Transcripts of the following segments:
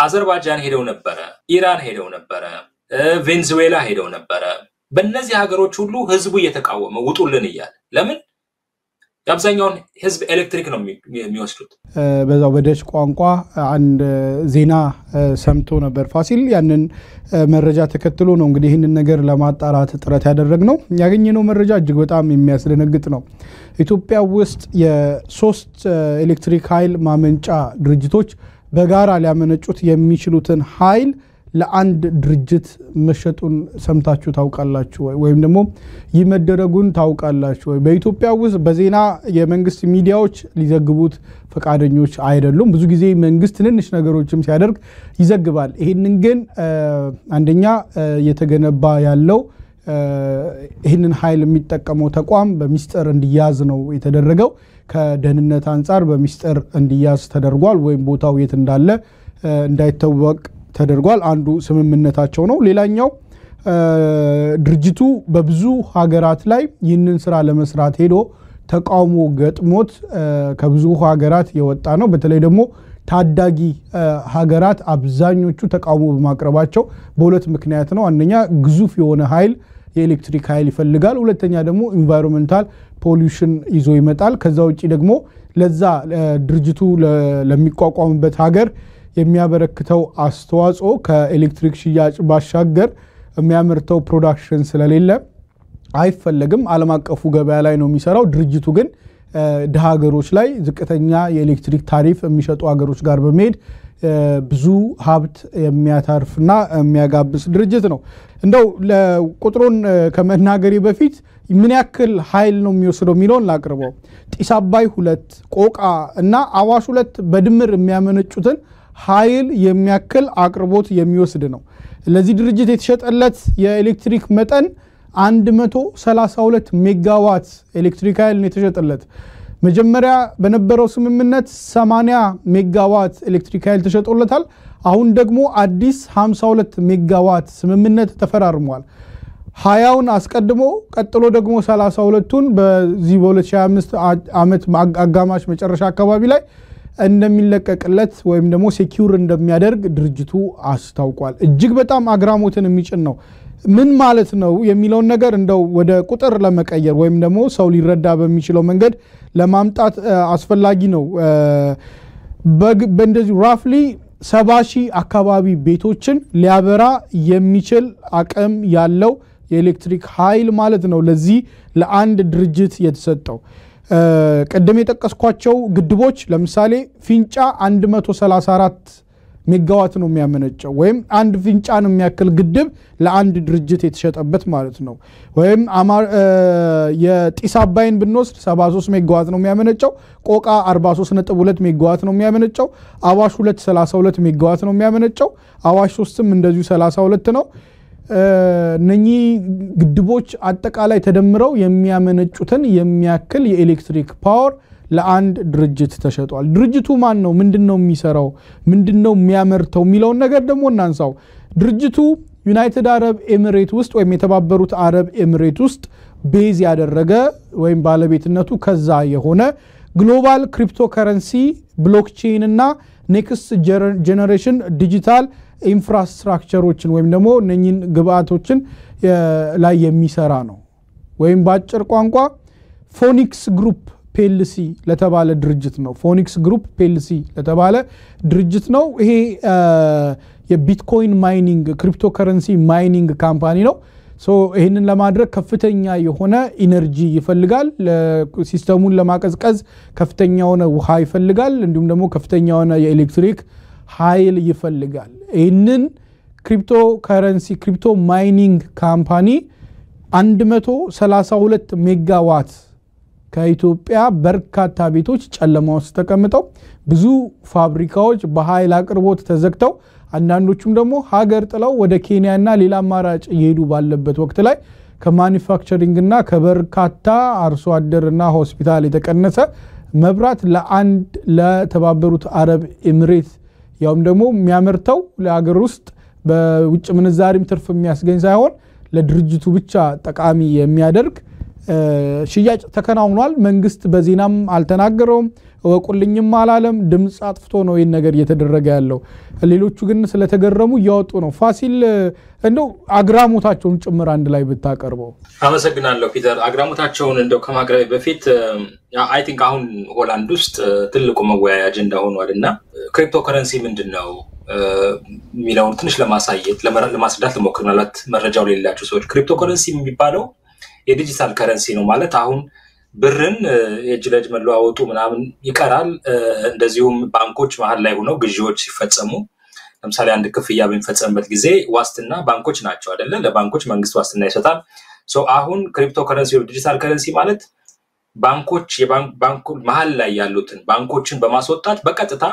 አዘርባይጃን ሄደው ነበር ኢራን ሄደው ነበር ቬንዙዌላ ሄደው ነበር በእነዚህ ሀገሮች ሁሉ ህዝቡ እየተቃወመ ውጡልን ይያል ለምን ያብዛኛውን ህዝብ ኤሌክትሪክ ነው የሚወስዱት በዛው በደች ቋንቋ አንድ ዜና ሰምቶ ነበር ፋሲል ያንን መረጃ ተከትሎ ነው እንግዲህ ይህንን ነገር ለማጣራት ጥረት ያደረግነው ያገኘነው መረጃ እጅግ በጣም የሚያስደነግጥ ነው ኢትዮጵያ ውስጥ የሶስት ኤሌክትሪክ ኃይል ማመንጫ ድርጅቶች በጋራ ሊያመነጩት የሚችሉትን ኃይል ለአንድ ድርጅት መሸጡን ሰምታችሁ ታውቃላችሁ ወይም ደግሞ ይመደረጉን ታውቃላችሁ በኢትዮጵያ ውስጥ በዜና የመንግስት ሚዲያዎች ሊዘግቡት ፈቃደኞች አይደሉም ብዙ ጊዜ መንግስት ትንንሽ ነገሮችም ሲያደርግ ይዘግባል ይሄንን ግን አንደኛ የተገነባ ያለው ይሄንን ኃይል የሚጠቀመው ተቋም በሚስጥር እንዲያዝ ነው የተደረገው ከደህንነት አንፃር በሚስጥር እንዲያዝ ተደርጓል ወይም ቦታው የት እንዳለ እንዳይታወቅ ተደርጓል አንዱ ስምምነታቸው ነው ሌላኛው ድርጅቱ በብዙ ሀገራት ላይ ይህንን ስራ ለመስራት ሄዶ ተቃውሞ ገጥሞት ከብዙ ሀገራት የወጣ ነው በተለይ ደግሞ ታዳጊ ሀገራት አብዛኞቹ ተቃውሞ በማቅረባቸው በሁለት ምክንያት ነው አንደኛ ግዙፍ የሆነ ኃይል የኤሌክትሪክ ኃይል ይፈልጋል ሁለተኛ ደግሞ ኢንቫይሮንመንታል ፖሊዩሽን ይዞ ይመጣል ከዛ ውጪ ደግሞ ለዛ ድርጅቱ ለሚቋቋምበት ሀገር የሚያበረክተው አስተዋጽኦ ከኤሌክትሪክ ሽያጭ ባሻገር የሚያመርተው ፕሮዳክሽን ስለሌለ አይፈልግም ዓለም አቀፉ ገበያ ላይ ነው የሚሰራው ድርጅቱ ግን ደሃገሮች ላይ ዝቅተኛ የኤሌክትሪክ ታሪፍ የሚሸጡ ሀገሮች ጋር በመሄድ ብዙ ሀብት የሚያታርፍና የሚያጋብስ ድርጅት ነው እንደው ለቁጥሩን ከመናገሪ በፊት ምን ያክል ኃይል ነው የሚወስደው ሚሊዮን ላቅርበው ጢስ አባይ 2 ቆቃ እና አዋሽ 2 በድምር የሚያመነጩትን ኃይል የሚያክል አቅርቦት የሚወስድ ነው ለዚህ ድርጅት የተሸጠለት የኤሌክትሪክ መጠን 132 ሜጋዋት ኤሌክትሪክ ኃይል ነው የተሸጠለት መጀመሪያ በነበረው ስምምነት 80 ሜጋዋት ኤሌክትሪክ ኃይል ተሸጦለታል አሁን ደግሞ አዲስ 52 ሜጋዋት ስምምነት ተፈራርሟል 20ውን አስቀድሞ ቀጥሎ ደግሞ 32ቱን በዚህ በ2025 ዓመት አጋማሽ መጨረሻ አካባቢ ላይ እንደሚለቀቅለት ወይም ደግሞ ሴኩር እንደሚያደርግ ድርጅቱ አስታውቋል እጅግ በጣም አግራሞትን የሚጭን ነው ምን ማለት ነው የሚለውን ነገር እንደው ወደ ቁጥር ለመቀየር ወይም ደግሞ ሰው ሊረዳ በሚችለው መንገድ ለማምጣት አስፈላጊ ነው በእንደዚህ ራፍሊ 70,000 አካባቢ ቤቶችን ሊያበራ የሚችል አቅም ያለው የኤሌክትሪክ ኃይል ማለት ነው ለዚህ ለአንድ ድርጅት የተሰጠው ቀደም የጠቀስኳቸው ግድቦች ለምሳሌ ፊንጫ 134 ሜጋዋት ነው የሚያመነጨው ወይም አንድ ፊንጫን የሚያክል ግድብ ለአንድ ድርጅት የተሸጠበት ማለት ነው ወይም የጢስ አባይን ብንወስድ 73 ሜጋዋት ነው የሚያመነጨው ቆቃ 43.2 ሜጋዋት ነው የሚያመነጨው አዋሽ 2 32 ሜጋዋት ነው የሚያመነጨው አዋሽ 3ም እንደዚሁ 32 ነው እነኚህ ግድቦች አጠቃላይ ተደምረው የሚያመነጩትን የሚያክል የኤሌክትሪክ ፓወር ለአንድ ድርጅት ተሸጧል ድርጅቱ ማን ነው ምንድነው የሚሰራው ምንድነው የሚያመርተው ሚሊዮን ነገር ደግሞ እናንሳው ድርጅቱ ዩናይትድ አረብ ኤሚሬት ውስጥ ወይም የተባበሩት አረብ ኤሚሬት ውስጥ ቤዝ ያደረገ ወይም ባለቤትነቱ ከዛ የሆነ ግሎባል ክሪፕቶከረንሲ ብሎክቼን እና ኔክስት ጄነሬሽን ዲጂታል ኢንፍራስትራክቸሮችን ወይም ደግሞ እነኚህን ግብአቶችን ላይ የሚሰራ ነው ወይም ባጭር ቋንቋ ፎኒክስ ግሩፕ ፒኤልሲ ለተባለ ድርጅት ነው ፎኒክስ ግሩፕ ፒኤልሲ ለተባለ ድርጅት ነው ይሄ የቢትኮይን ማይኒንግ ክሪፕቶከረንሲ ማይኒንግ ካምፓኒ ነው ሶ ይሄንን ለማድረግ ከፍተኛ የሆነ ኢነርጂ ይፈልጋል ለሲስተሙን ለማቀዝቀዝ ከፍተኛ የሆነ ውሃ ይፈልጋል እንዲሁም ደግሞ ከፍተኛ የሆነ የኤሌክትሪክ ኃይል ይፈልጋል ይሄንን ክሪፕቶከረንሲ ክሪፕቶ ማይኒንግ ካምፓኒ 132 ሜጋዋት ከኢትዮጵያ በርካታ ቤቶች ጨለማ ውስጥ ተቀምጠው ብዙ ፋብሪካዎች በኃይል አቅርቦት ተዘግተው አንዳንዶቹም ደግሞ ሀገር ጥለው ወደ ኬንያና ሌላ አማራጭ ይሄዱ ባለበት ወቅት ላይ ከማኑፋክቸሪንግ እና ከበርካታ አርሶ አደርና ሆስፒታል የተቀነሰ መብራት ለአንድ ለተባበሩት አረብ ኤሚሬት ያውም ደግሞ የሚያመርተው ለሀገር ውስጥ በውጭ ምንዛሪም ትርፍ የሚያስገኝ ሳይሆን ለድርጅቱ ብቻ ጠቃሚ የሚያደርግ ሽያጭ ተከናውኗል መንግስት በዜናም አልተናገረውም ወቁልኝም አላለም ድምጽ አጥፍቶ ነው ይሄን ነገር እየተደረገ ያለው ሌሎቹ ግን ስለተገረሙ ያወጡ ነው ፋሲል እንደው አግራሞታቸውን ጭምር አንድ ላይ ብታቀርበው አመሰግናለሁ ፒተር አግራሞታቸውን እንደው ከማቅረብ በፊት አይ ቲንክ አሁን ሆላንድ ውስጥ ትልቁ መወያያ አጀንዳ ሆኗልና ክሪፕቶ ከረንሲ ምንድነው ሚላውን ትንሽ ለማሳየት ለማስረዳት ልሞክር ማለት መረጃው ለሌላችሁ ሰዎች ክሪፕቶ ከረንሲ የሚባለው የዲጂታል ከረንሲ ነው ማለት አሁን ብርን የእጅ ለእጅ መለዋወጡ ምናምን ይቀራል እንደዚሁም ባንኮች መሃል ላይ ሆነው ግዢዎች ሲፈጸሙ ለምሳሌ አንድ ክፍያ በሚፈጸምበት ጊዜ ዋስትና ባንኮች ናቸው አይደለ ለባንኮች መንግስት ዋስትና ይሰጣል ሶ አሁን ክሪፕቶ ከረንሲ ወይ ዲጂታል ከረንሲ ማለት ባንኮች የባንኩ መሃል ላይ ያሉትን ባንኮችን በማስወጣት በቀጥታ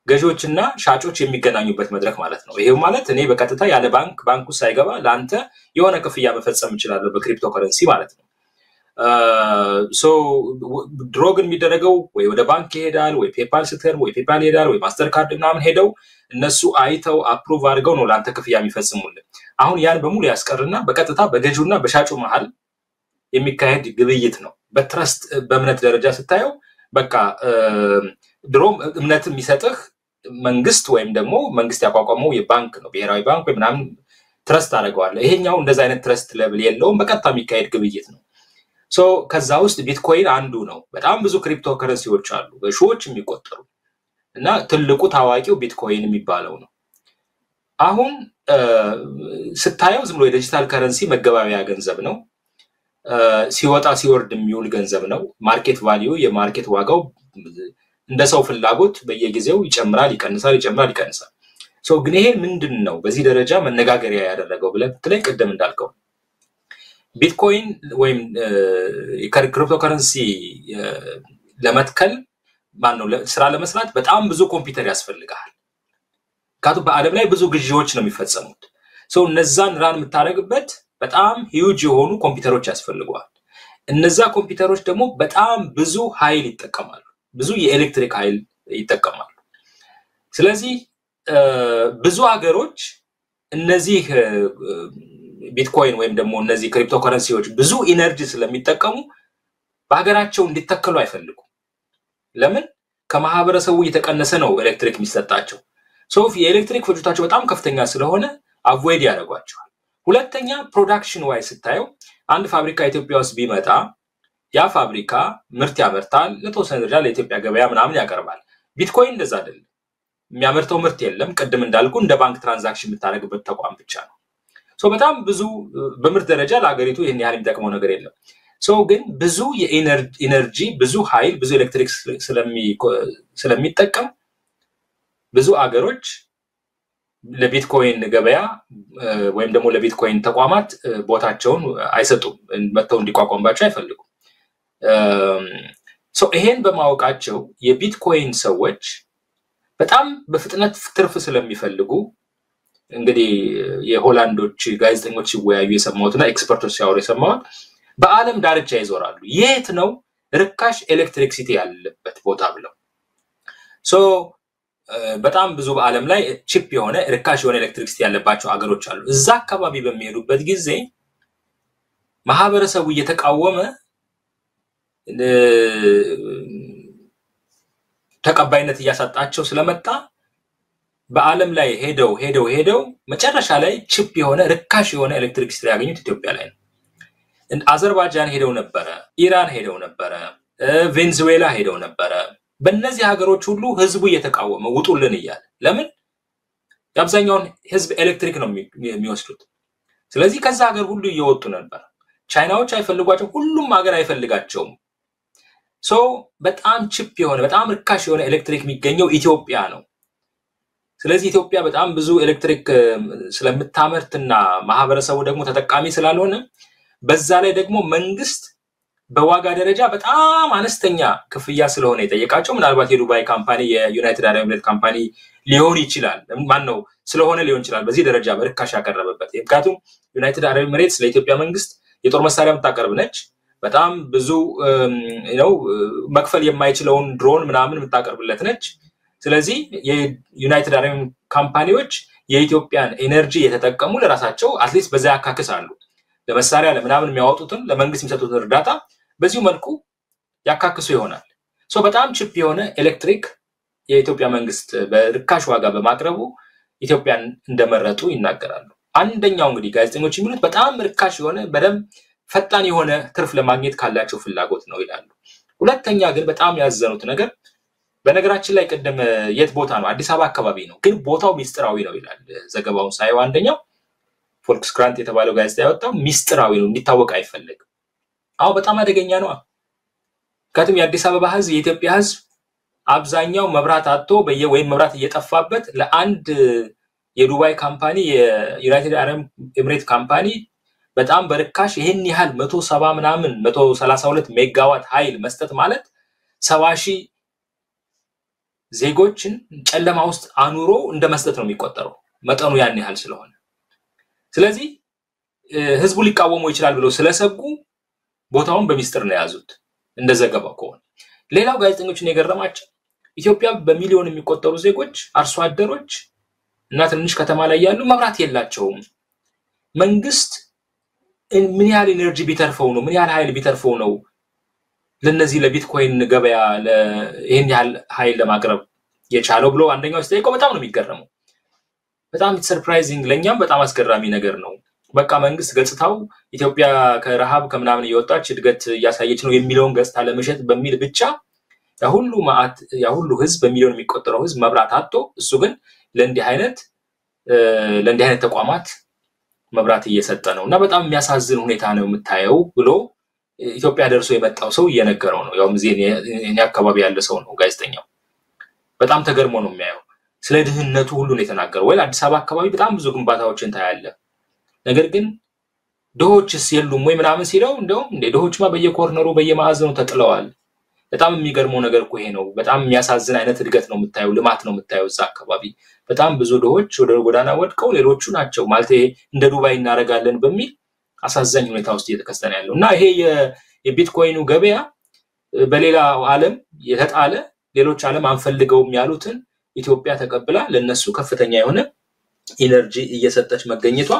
ገዢዎችና ሻጮች የሚገናኙበት መድረክ ማለት ነው ይሄው ማለት እኔ በቀጥታ ያለ ባንኩ ሳይገባ ላንተ የሆነ ክፍያ መፈጸም ይችላል በክሪፕቶ ከረንሲ ማለት ነው ሶ ድሮግን የሚደረገው ወይ ወደ ባንክ ይሄዳል ወይ ፔፓል ስትሄድ ወይ ፔፓል ይሄዳል ወይ ማስተር ካርድ ምናምን ሄደው እነሱ አይተው አፕሩቭ አድርገው ነው ላንተ ክፍያ የሚፈጽሙልን አሁን ያን በሙሉ ያስቀርና በቀጥታ በገዢውና በሻጩ መሃል የሚካሄድ ግብይት ነው በትረስት በእምነት ደረጃ ስታየው በቃ ድሮም እምነት የሚሰጥህ መንግስት ወይም ደግሞ መንግስት ያቋቋመው የባንክ ነው ብሔራዊ ባንክ ወይ ምናምን ትረስት አደረገዋል ይሄኛው እንደዛ አይነት ትረስት ሌቭል የለውም በቀጥታ የሚካሄድ ግብይት ነው ሶ ከዛ ውስጥ ቢትኮይን አንዱ ነው በጣም ብዙ ክሪፕቶ ከረንሲዎች አሉ በሺዎች የሚቆጠሩ እና ትልቁ ታዋቂው ቢትኮይን የሚባለው ነው አሁን ስታየው ዝም ብሎ የዲጂታል ከረንሲ መገበያያ ገንዘብ ነው ሲወጣ ሲወርድ የሚውል ገንዘብ ነው ማርኬት ቫልዩ የማርኬት ዋጋው እንደ ሰው ፍላጎት በየጊዜው ይጨምራል ይቀንሳል ሶ ግን ይሄ ምንድነው በዚህ ደረጃ መነጋገሪያ ያደረገው ብለ ብትለይ ቀደም እንዳልከው ቢትኮይን ወይም ክሪፕቶ ከረንሲ ለመትከል ማነው ስራ ለመስራት በጣም ብዙ ኮምፒውተር ያስፈልጋል ካቱ በአለም ላይ ብዙ ግዢዎች ነው የሚፈጸሙት ሶ እነዛን ራን የምታደርግበት በጣም ሂዩጅ የሆኑ ኮምፒውተሮች ያስፈልጋል እነዛ ኮምፒውተሮች ደግሞ በጣም ብዙ ኃይል ይጠቀማሉ ብዙ የኤሌክትሪክ ኃይል ይጠቀማሉ ስለዚህ ብዙ ሀገሮች እነዚህ ቢትኮይን ወይም ደግሞ እነዚህ ክሪፕቶ ከረንሲዎች ብዙ ኢነርጂ ስለሚጠቀሙ በሀገራቸው እንዲተከሉ አይፈልጉም ለምን ከማህበረሰቡ እየተቀነሰ ነው ኤሌክትሪክ የሚሰጣቸው ሶ የኤሌክትሪክ ፍጆታቸው በጣም ከፍተኛ ስለሆነ አቮይድ ያደርጓቸዋል ሁለተኛ ፕሮዳክሽን ዋይ ስታየው አንድ ፋብሪካ ኢትዮጵያ ውስጥ ቢመጣ ያ ፋብሪካ ምርት ያመርታል ለተወሰነ ደረጃ ለኢትዮጵያ ገበያ ምናምን ያቀርባል ቢትኮይን እንደዛ አይደለም የሚያመርተው ምርት የለም ቀደም እንዳልኩ እንደ ባንክ ትራንዛክሽን የምታደርግበት ተቋም ብቻ ነው ሶ በጣም ብዙ በምርት ደረጃ ለሀገሪቱ ይሄን ያህል የሚጠቅመው ነገር የለም ሶ ግን ብዙ የኤነርጂ ብዙ ኃይል ብዙ ኤሌክትሪክ ስለሚጠቀም ብዙ አገሮች ለቢትኮይን ገበያ ወይም ደግሞ ለቢትኮይን ተቋማት ቦታቸውን አይሰጡም መተው እንዲቋቋምባቸው አይፈልጉም ሶ ይሄን በማወቃቸው የቢትኮይን ሰዎች በጣም በፍጥነት ትርፍ ስለሚፈልጉ እንግዲህ የሆላንዶች ጋዜጠኞች ሲወያዩ የሰማሁትና ኤክስፐርቶች ሲያወሩ የሰማሁት በአለም ዳርቻ ይዞራሉ የት ነው ርካሽ ኤሌክትሪክሲቲ ያለበት ቦታ ብለው ሶ በጣም ብዙ በአለም ላይ ቺፕ የሆነ ርካሽ የሆነ ኤሌክትሪክሲቲ ያለባቸው አገሮች አሉ እዛ አካባቢ በሚሄዱበት ጊዜ ማህበረሰቡ እየተቃወመ ተቀባይነት እያሳጣቸው ስለመጣ በአለም ላይ ሄደው መጨረሻ ላይ ቺፕ የሆነ ርካሽ የሆነ ኤሌክትሪክሲቲ ያገኙት ኢትዮጵያ ላይ ነው አዘርባይጃን ሄደው ነበር ኢራን ሄደው ነበር ቬንዙዌላ ሄደው ነበር በእነዚህ ሀገሮች ሁሉ ህዝቡ እየተቃወመ ውጡልን ይያል ለምን ያብዛኛውን ህዝብ ኤሌክትሪክ ነው የሚወስዱት ስለዚህ ከዛ ሀገር ሁሉ እየወጡ ነበር ቻይናዎች አይፈልጓቸው ሁሉም ሀገር አይፈልጋቸውም ሶ በጣም ቺፕ የሆነ በጣም ርካሽ የሆነ ኤሌክትሪክ የሚገኘው ኢትዮጵያ ነው ስለዚህ ኢትዮጵያ በጣም ብዙ ኤሌክትሪክ ስለምታመርትና ማህበረሰቡ ደግሞ ተጠቃሚ ስላልሆነ በዛ ላይ ደግሞ መንግስት በዋጋ ደረጃ በጣም አነስተኛ ክፍያ ስለሆነ የጠየቃቸው ምናልባት የዱባይ ካምፓኒ የዩናይትድ አረብ ኤሚሬት ካምፓኒ ሊሆን ይችላል ማን ነው ስለሆነ ሊሆን ይችላል በዚህ ደረጃ በርካሽ ያቀረበበት ምክንያቱም ዩናይትድ አረብ ኤሚሬትስ ለኢትዮጵያ መንግስት የጦር መሳሪያ የምታቀርብ ነች በጣም ብዙ መክፈል የማይችለውን ድሮን ምናምን የምታቀርብለት ነች ስለዚህ የዩናይትድ አረብ ካምፓኒዎች የኢትዮጵያን ኤነርጂ የተጠቀሙ ለራሳቸው አትሊስት በዛ ያካክሳሉ ለመሳሪያ ለምናምን የሚያወጡትን ለመንግስት የሚሰጡትን እርዳታ በዚሁ መልኩ ያካክሱ ይሆናል በጣም ቺፕ የሆነ ኤሌክትሪክ የኢትዮጵያ መንግስት በርካሽ ዋጋ በማቅረቡ ኢትዮጵያን እንደመረጡ ይናገራሉ። አንደኛው እንግዲህ ጋዜጠኞች የሚሉት በጣም ርካሽ የሆነ በደንብ ፈጣን የሆነ ትርፍ ለማግኘት ካላቸው ፍላጎት ነው ይላሉ። ሁለተኛ ግን በጣም ያዘኑት ነገር በነገራችን ላይ ቀደም የት ቦታ ነው አዲስ አበባ አካባቢ ነው ግን ቦታው ሚስጥራዊ ነው ይላል ዘገባውን ሳይው አንደኛው ፎልክስክራንት የተባለው ጋዜጣ ያወጣው ሚስጥራዊ ነው እንዲታወቅ አይፈልግም። አው በጣም አደገኛ ነው። ከቱም የአዲስ አበባ ህዝብ የኢትዮጵያ ህዝብ አብዛኛው መብራት አጥቶ ወይም መብራት እየጠፋበት ለአንድ የዱባይ ካምፓኒ የዩናይትድ አረብ ኤሚሬት ካምፓኒ በጣም በርካሽ ይሄን ያህል 170 ምናምን 132 ሜጋዋት ኃይል መስጠት ማለት 70,000 ዜጎችን ጨለማ ውስጥ አኑሮ እንደመስጠት ነው የሚቆጠረው መጠኑ ያን ያህል ስለሆነ። ስለዚህ ህዝቡ ሊቃወሙ ይችላል ብለው ስለሰጉ ቦታውን በሚስጥር ነው ያዙት እንደዘገባው ከሆነ። ሌላው ጋዜጠኞችን የገረማቸው ኢትዮጵያ በሚሊዮን የሚቆጠሩ ዜጎች አርሶ አደሮች እና ትንሽ ከተማ ላይ ያሉ መብራት የላቸውም። መንግስት ምን ያህል ኢነርጂ ቢተርፈው ነው ምን ያህል ኃይል ቢተርፈው ነው ለነዚህ ለቢትኮይን ገበያ ይሄን ያህል ኃይል ለማቅረብ የቻለው ብሎ አንደኛው ሲጠይቀው በጣም ነው የሚገርመው። በጣም ሰርፕራይዚንግ ለኛም በጣም አስገራሚ ነገር ነው። በቃ መንግስት ገጽታው ኢትዮጵያ ከረሃብ ከምናምን እየወጣች እድገት እያሳየች ነው የሚለውን ገጽታ ለመሸጥ በሚል ብቻ ያሁሉ ህዝብ በሚሊዮን የሚቆጠረው ህዝብ መብራት አጥቶ እሱ ግን ለእንዲህ አይነት ተቋማት መብራት እየሰጠ ነውና በጣም የሚያሳዝን ሁኔታ ነው የምታየው ብሎ ኢትዮጵያ ደርሶ የመጣው ሰው እየነገረው ነው። ያው እኔ አካባቢ ያለ ሰው ነው ጋዜጠኛው። በጣም ተገርሞ ነው የሚያየው። ስለ ድህነቱ ሁሉ ነው የተናገረው። ወይ አዲስ አበባ አካባቢ በጣም ብዙ ግንባታዎችን ታያለ ነገር ግን ድሆችስ የሉም ወይ ምናምን ሲለው እንደው እንደ ድሆችማ በየኮርነሩ በየማዕዘኑ ተጥለዋል። በጣም የሚገርመው ነገር እኮ ይሄ ነው። በጣም የሚያሳዝን አይነት እድገት ነው የምታየው ልማት ነው የምታየው እዛ አካባቢ በጣም ብዙ ድሆች ወደ ጎዳና ወድቀው ሌሎቹ ናቸው ማለት እንደ ዱባይ እናረጋለን በሚል አሳዛኝ ሁኔታ ውስጥ እየተከሰተ ያለው እና ይሄ የቢትኮይኑ ገበያ በሌላው ዓለም የተጣለ ሌሎች ዓለም አንፈልገውም ያሉትን ኢትዮጵያ ተቀብላ ለነሱ ከፍተኛ የሆነ ኢነርጂ እየሰጠች መገኘቷ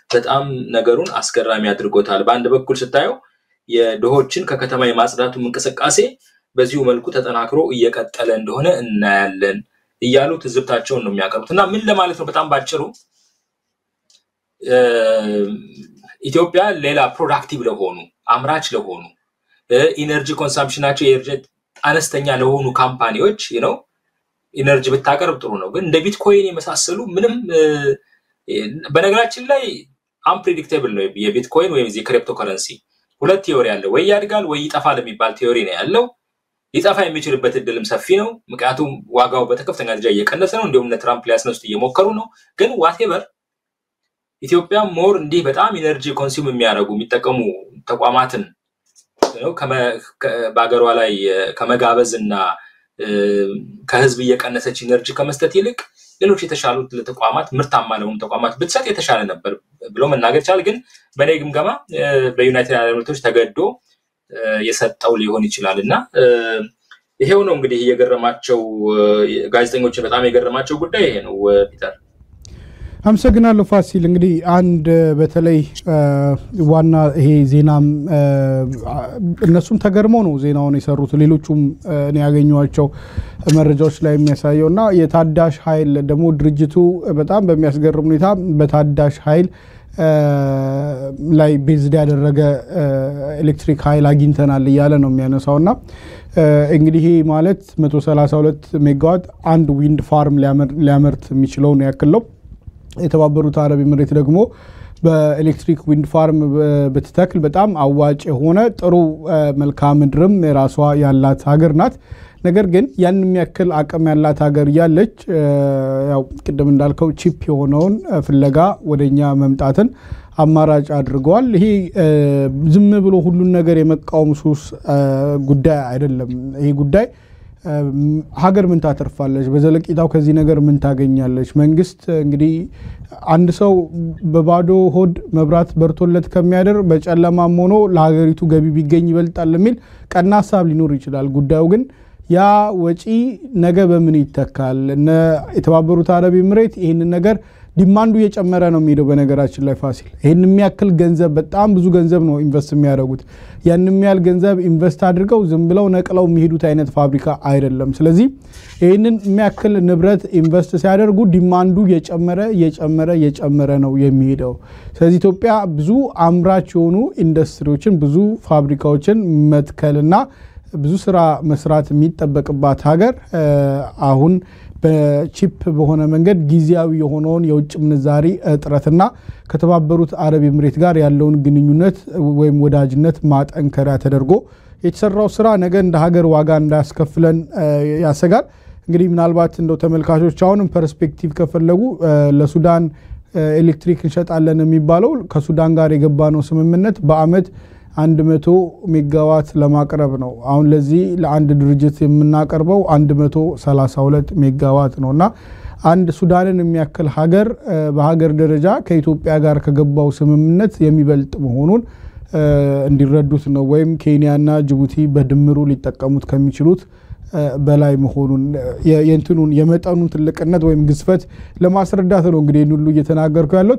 በጣም ነገሩን አስገራሚ አድርጎታል። በአንድ በኩል ስታየው የድሆችን ከከተማ የማጽዳቱ እንቅስቃሴ በዚሁ መልኩ ተጠናክሮ እየቀጠለ እንደሆነ እናያለን እያሉ ትዝብታቸውን ነው የሚያቀርቡትና ምን ለማለት ነው በጣም ባጭሩ ኢትዮጵያ ሌላ ፕሮዳክቲቭ ለሆኑ አምራች ለሆኑ ኢነርጂ ኮንሰምፕሽናቸው አነስተኛ ለሆኑ ካምፓኒዎች ኢነርጂ ብታቀርብ ጥሩ ነው። ግን እንደ ቢትኮይን የመሳሰሉ ምንም በነገራችን ላይ አንፕሬዲክቴብል ነው የቢትኮይን ወይም የክሪፕቶከረንሲ ሁለት ቲዮሪ አለ ወይ ያድጋል ወይ ይጠፋል የሚባል ቲዮሪ ነው ያለው። ሊጠፋ የሚችልበት እድልም ሰፊ ነው ምክንያቱም ዋጋው በተከፍተኛ ደረጃ እየቀነሰ ነው እንደውም ትራምፕ ሊያስነሱት እየሞከሩ ነው። ግን ዋትኤቨር ኢትዮጵያ ሞር እንዲህ በጣም ኢነርጂ ኮንሱም የሚያደርጉ የሚጠቀሙ ተቋማትን በአገሯ ላይ ከመጋበዝና ከህዝብ እየቀነሰች ኢነርጂ ከመስጠት ይልቅ ሌሎች የተሻሉት ለተቋማት ምርታማ ለሆኑ ተቋማት ብትሰጥ የተሻለ ነበር ብሎ መናገር ይቻላል። ግን በኔ ግምገማ በዩናይትድ አረብ ኤሚሬቶች ተገዶ የሰጠው ሊሆን ይችላልና ይሄው ነው እንግዲህ የገረማቸው ጋዜጠኞችን በጣም የገረማቸው ጉዳይ ይሄ ነው። ፒተር አመሰግናለሁ ፋሲል። እንግዲህ አንድ በተለይ ዋና ይሄ ዜናም እነሱም ተገርመው ነው ዜናውን የሰሩት ሌሎቹም እኔ ያገኙዋቸው መረጃዎች ላይ የሚያሳየውና የታዳሽ ኃይል ደግሞ ድርጅቱ በጣም በሚያስገርም ሁኔታ በታዳሽ ኃይል ላይ ቤዝድ ያደረገ ኤሌክትሪክ ኃይል አግኝተናል እያለ ነው የሚያነሳውና እንግዲህ ማለት 132 ሜጋዋት አንድ ዊንድ ፋርም ሊያመርት የሚችለው ነው ያክለው። የተባበሩት አረብ ኤሚሬት ደግሞ በኤሌክትሪክ ዊንድ ፋርም በተተክል በጣም አዋጭ የሆነ ጥሩ መልክዓ ምድርም ራሷ ያላት ሀገር ናት። ነገር ግን ያን የሚያክል አቅም ያላት ሀገር ያለች ያው ቅድም እንዳልከው ቺፕ የሆነውን ፍለጋ ወደኛ መምጣትን አማራጭ አድርገዋል። ይሄ ዝም ብሎ ሁሉን ነገር የመቃወም ሱስ ጉዳይ አይደለም። ይሄ ጉዳይ ሀገር ምን ታተርፋለች በዘለቂታው ከዚህ ነገር ምን ታገኛለች? መንግስት እንግዲህ አንድ ሰው በባዶ ሆድ መብራት በርቶለት ከሚያደር በጨለማም ሆኖ ለሀገሪቱ ገቢ ቢገኝ ይበልጣል የሚል ቀና ሐሳብ ሊኖር ይችላል። ጉዳዩ ግን ያ ወጪ ነገ በምን ይተካል? የተባበሩት አረብ ኤሚሬት ይሄንን ነገር ዲማንዱ እየጨመረ ነው የሚሄደው በነገራችን ላይ ፋሲል ይሄን የሚያክል ገንዘብ በጣም ብዙ ገንዘብ ነው ኢንቨስት የሚያደርጉት ያን የሚያል ገንዘብ ኢንቨስት አድርገው ዝም ብለው ነቅለው የሚሄዱት አይነት ፋብሪካ አይደለም ስለዚህ ይሄንን የሚያክል ንብረት ኢንቨስት ሲያደርጉ ዲማንዱ እየጨመረ ነው የሚሄደው ስለዚህ ኢትዮጵያ ብዙ አምራች የሆኑ ኢንዱስትሪዎችን ብዙ ፋብሪካዎችን መትከልና ብዙ ስራ መስራት የሚጠበቅባት ሀገር አሁን በቺፕ በሆነ መንገድ ጊዜያዊ የሆነውን የውጭ ምንዛሪ እጥረትና ከተባበሩት አረብ ኤምሬት ጋር ያለውን ግንኙነት ወይም ወዳጅነት ማጠንከሪያ ተደርጎ የተሰራው ስራ ነገ እንደ ሀገር ዋጋ እንዳያስከፍለን ያሰጋል እንግዲህ ምናልባት እንደው ተመልካቾች አሁንም ፐርስፔክቲቭ ከፈለጉ ለሱዳን ኤሌክትሪክ እንሸጣለን የሚባለው ከሱዳን ጋር የገባነው ስምምነት በአመት 100 ሜጋዋት ለማቅረብ ነው አሁን ለዚህ ለአንድ ድርጅት የምናቀርበው 132 ሜጋዋት ነውና አንድ ሱዳንን የሚያክል ሀገር በሀገር ደረጃ ከኢትዮጵያ ጋር ከገባው ስምምነት የሚበልጥ መሆኑን እንዲረዱት ነው ወይም ኬንያና ጅቡቲ በድምሩ ሊጠቀሙት ከሚችሉት በላይ መሆኑን የእንትኑን የመጠኑን ትልቅነት ወይም ግዝፈት ለማስረዳት ነው እንግዲህ ሁሉ እየተናገርኩ ያለው